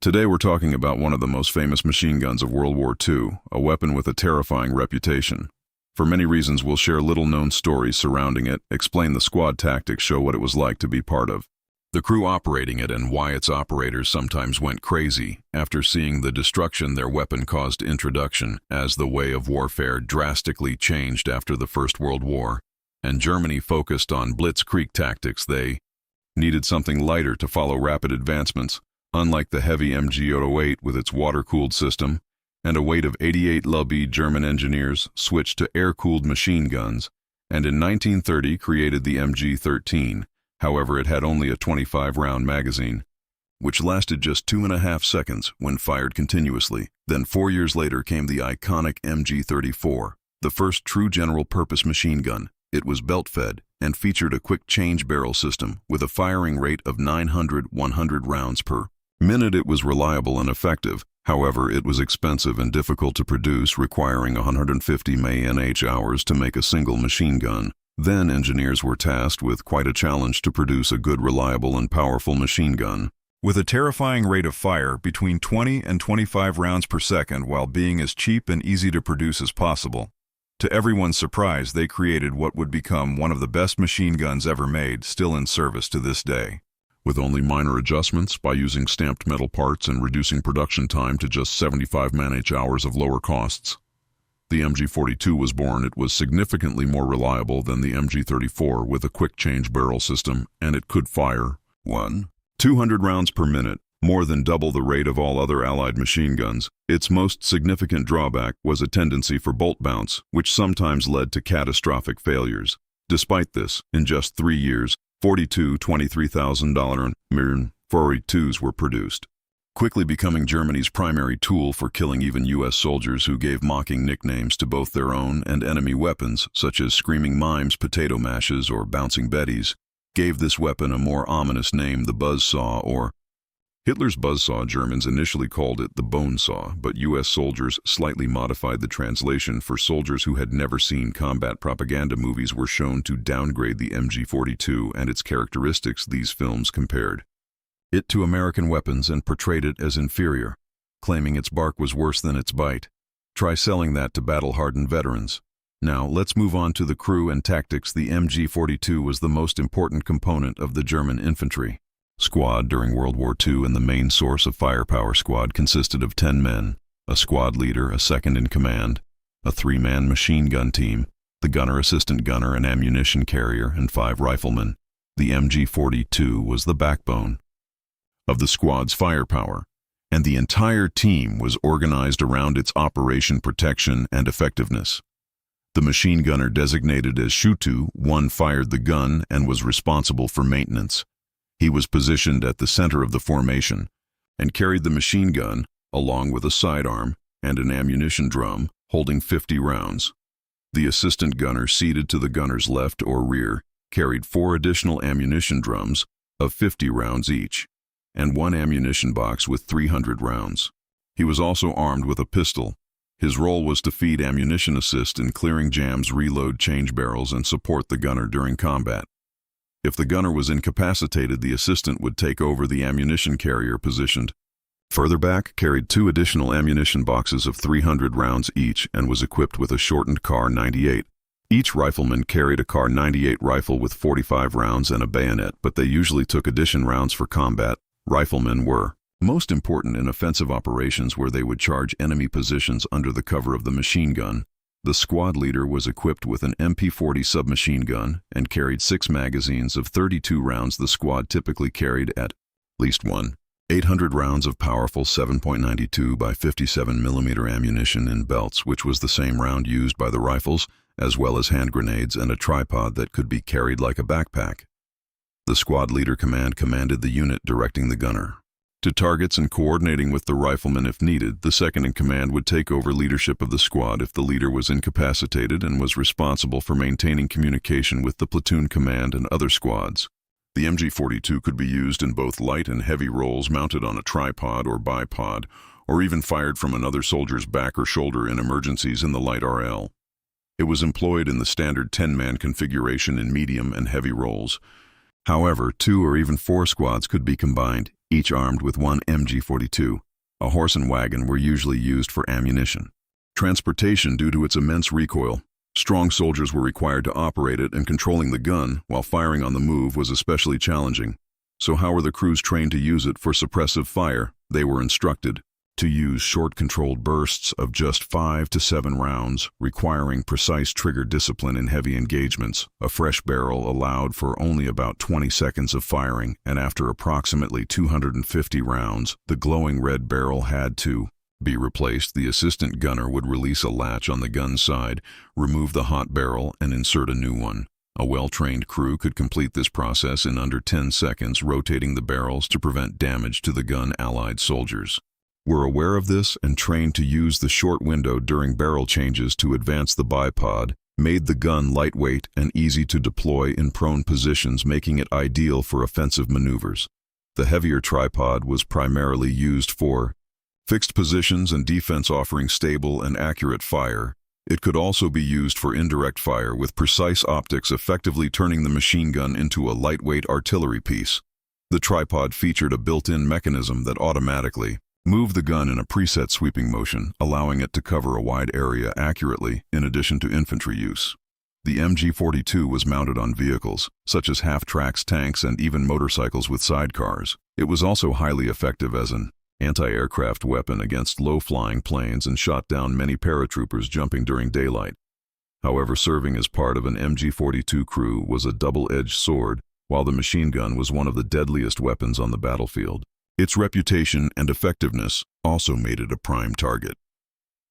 Today we're talking about one of the most famous machine guns of World War II, a weapon with a terrifying reputation. For many reasons, we'll share little-known stories surrounding it, explain the squad tactics, show what it was like to be part of the crew operating it, and why its operators sometimes went crazy after seeing the destruction their weapon caused. Introduction. As the way of warfare drastically changed after the First World War, and Germany focused on blitzkrieg tactics, they needed something lighter to follow rapid advancements. Unlike the heavy MG42 with its water-cooled system and a weight of 88 lb, German engineers switched to air-cooled machine guns, and in 1930 created the MG13. However, it had only a 25-round magazine, which lasted just 2.5 seconds when fired continuously. Then 4 years later came the iconic MG34, the first true general-purpose machine gun. It was belt-fed and featured a quick-change barrel system with a firing rate of 900-100 rounds per minute. It was reliable and effective. However, it was expensive and difficult to produce, requiring 150 mAh hours to make a single machine gun. Then engineers were tasked with quite a challenge to produce a good, reliable, and powerful machine gun with a terrifying rate of fire between 20 and 25 rounds per second, while being as cheap and easy to produce as possible. To everyone's surprise, they created what would become one of the best machine guns ever made, still in service to this day. With only minor adjustments, by using stamped metal parts and reducing production time to just 75 man-hours of lower costs, the MG42 was born. It was significantly more reliable than the MG34 with a quick-change barrel system, and it could fire 200 rounds per minute, more than double the rate of all other Allied machine guns. Its most significant drawback was a tendency for bolt bounce, which sometimes led to catastrophic failures. Despite this, in just 3 years, 42 $23,000 MG42s were produced, quickly becoming Germany's primary tool for killing even U.S. soldiers who gave mocking nicknames to both their own and enemy weapons, such as Screaming Mimes, Potato Mashes, or Bouncing Betties, gave this weapon a more ominous name, the Buzzsaw, or Hitler's Buzzsaw. Germans initially called it the Bone Saw, but U.S. soldiers slightly modified the translation. For soldiers who had never seen combat propaganda movies were shown to downgrade the MG42 and its characteristics. These films compared it to American weapons and portrayed it as inferior, claiming its bark was worse than its bite. Try selling that to battle-hardened veterans. Now, let's move on to the crew and tactics. The MG42 was the most important component of the German infantry squad during World War II, and the main source of firepower. Squad consisted of 10 men, a squad leader, a second-in-command, a 3-man machine gun team, the gunner, assistant gunner, an ammunition carrier, and 5 riflemen. The MG42 was the backbone of the squad's firepower, and the entire team was organized around its operation, protection, and effectiveness. The machine gunner, designated as Schutu, fired the gun and was responsible for maintenance. He was positioned at the center of the formation and carried the machine gun along with a sidearm and an ammunition drum holding 50 rounds. The assistant gunner, seated to the gunner's left or rear, carried 4 additional ammunition drums of 50 rounds each, and 1 ammunition box with 300 rounds. He was also armed with a pistol. His role was to feed ammunition, assist in clearing jams, reload change barrels, and support the gunner during combat. If the gunner was incapacitated, the assistant would take over. The ammunition carrier, positioned further back, carried 2 additional ammunition boxes of 300 rounds each and was equipped with a shortened Kar 98. Each rifleman carried a Kar 98 rifle with 45 rounds and a bayonet, but they usually took addition rounds for combat. Riflemen were most important in offensive operations, where they would charge enemy positions under the cover of the machine gun. The squad leader was equipped with an MP40 submachine gun and carried 6 magazines of 32 rounds. The squad typically carried at least 800 rounds of powerful 7.92 by 57 mm ammunition in belts, which was the same round used by the rifles, as well as hand grenades and a tripod that could be carried like a backpack. The squad leader commanded the unit, directing the gunner to targets and coordinating with the riflemen if needed. The second-in-command would take over leadership of the squad if the leader was incapacitated and was responsible for maintaining communication with the platoon command and other squads. The MG42 could be used in both light and heavy roles, mounted on a tripod or bipod, or even fired from another soldier's back or shoulder in emergencies in the light RL. It was employed in the standard 10-man configuration in medium and heavy roles. However, 2 or even 4 squads could be combined. each armed with one MG42. A horse and wagon were usually used for ammunition. Transportation due to its immense recoil. Strong soldiers were required to operate it, and controlling the gun while firing on the move was especially challenging. So how were the crews trained to use it for suppressive fire? They were instructed to use short controlled bursts of just 5 to 7 rounds, requiring precise trigger discipline in heavy engagements. A fresh barrel allowed for only about 20 seconds of firing, and after approximately 250 rounds, the glowing red barrel had to be replaced. The assistant gunner would release a latch on the gun side, remove the hot barrel, and insert a new one. A well-trained crew could complete this process in under 10 seconds, rotating the barrels to prevent damage to the gun. Allied soldiers were aware of this and trained to use the short window during barrel changes to advance the bipod, made the gun lightweight and easy to deploy in prone positions, making it ideal for offensive maneuvers. The heavier tripod was primarily used for fixed positions and defense, offering stable and accurate fire. It could also be used for indirect fire with precise optics, effectively turning the machine gun into a lightweight artillery piece. The tripod featured a built-in mechanism that automatically moved the gun in a preset sweeping motion, allowing it to cover a wide area accurately, in addition to infantry use. The MG42 was mounted on vehicles, such as half-tracks, tanks, and even motorcycles with sidecars. It was also highly effective as an anti-aircraft weapon against low-flying planes and shot down many paratroopers jumping during daylight. However, serving as part of an MG42 crew was a double-edged sword, while the machine gun was one of the deadliest weapons on the battlefield. Its reputation and effectiveness also made it a prime target.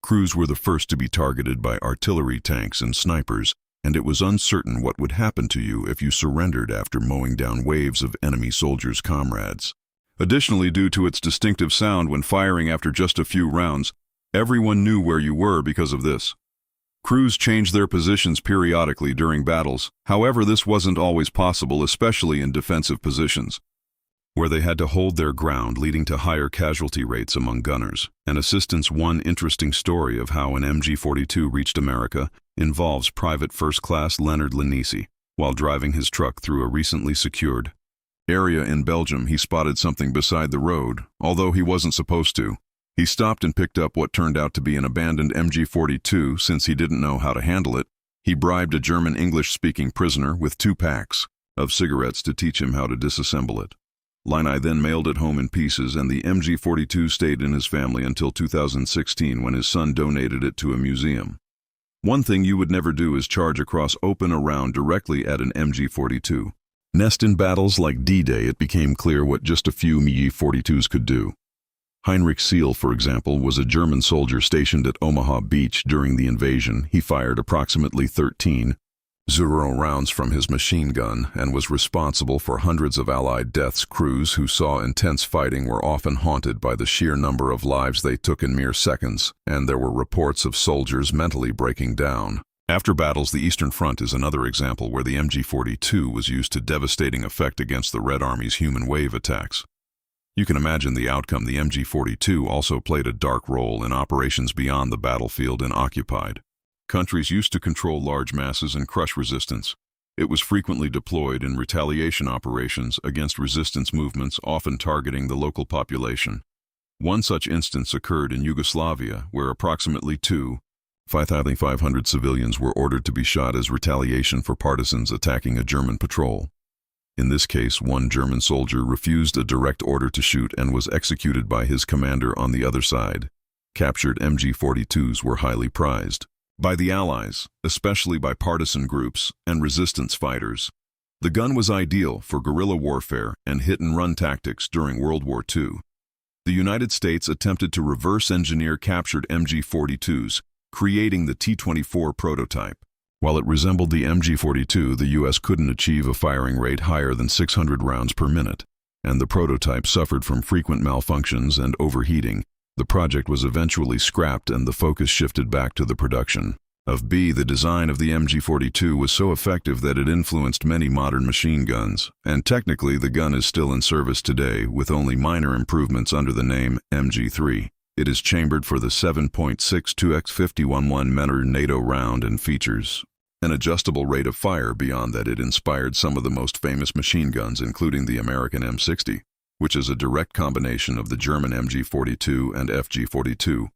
Crews were the first to be targeted by artillery, tanks, and snipers, and it was uncertain what would happen to you if you surrendered after mowing down waves of enemy soldiers' comrades. Additionally, due to its distinctive sound when firing after just a few rounds, everyone knew where you were because of this. Crews changed their positions periodically during battles. However, this wasn't always possible, especially in defensive positions, where they had to hold their ground, leading to higher casualty rates among gunners. An assistant's one interesting story of how an MG42 reached America involves Private First Class Leonard Lanisi. While driving his truck through a recently secured area in Belgium, he spotted something beside the road, although he wasn't supposed to. He stopped and picked up what turned out to be an abandoned MG42. Since he didn't know how to handle it, he bribed a German English-speaking prisoner with 2 packs of cigarettes to teach him how to disassemble it. Lanisi then mailed it home in pieces, and the MG42 stayed in his family until 2016, when his son donated it to a museum. One thing you would never do is charge across open a round directly at an MG42. Nest in battles like D-Day, it became clear what just a few MG42s could do. Heinrich Seal, for example, was a German soldier stationed at Omaha Beach during the invasion. He fired approximately 13 Zero rounds from his machine gun and was responsible for hundreds of Allied deaths. Crews who saw intense fighting were often haunted by the sheer number of lives they took in mere seconds, and there were reports of soldiers mentally breaking down. After battles, the Eastern Front is another example where the MG42 was used to devastating effect against the Red Army's human wave attacks. You can imagine the outcome. The MG42 also played a dark role in operations beyond the battlefield and occupied countries used to control large masses and crush resistance. It was frequently deployed in retaliation operations against resistance movements, often targeting the local population. One such instance occurred in Yugoslavia, where approximately 5,500 civilians were ordered to be shot as retaliation for partisans attacking a German patrol. In this case, one German soldier refused a direct order to shoot and was executed by his commander on the other side. Captured MG42s were highly prized by the Allies, especially by partisan groups and resistance fighters. The gun was ideal for guerrilla warfare and hit-and-run tactics during World War II. The United States attempted to reverse-engineer captured MG42s, creating the T-24 prototype. While it resembled the MG42, the U.S. couldn't achieve a firing rate higher than 600 rounds per minute, and the prototype suffered from frequent malfunctions and overheating. The project was eventually scrapped and the focus shifted back to the production of B. The design of the MG42 was so effective that it influenced many modern machine guns, and technically the gun is still in service today with only minor improvements under the name MG3. It is chambered for the 7.62x51 mm NATO round and features an adjustable rate of fire. Beyond that, it inspired some of the most famous machine guns, including the American M60. which is a direct combination of the German MG42 and FG42,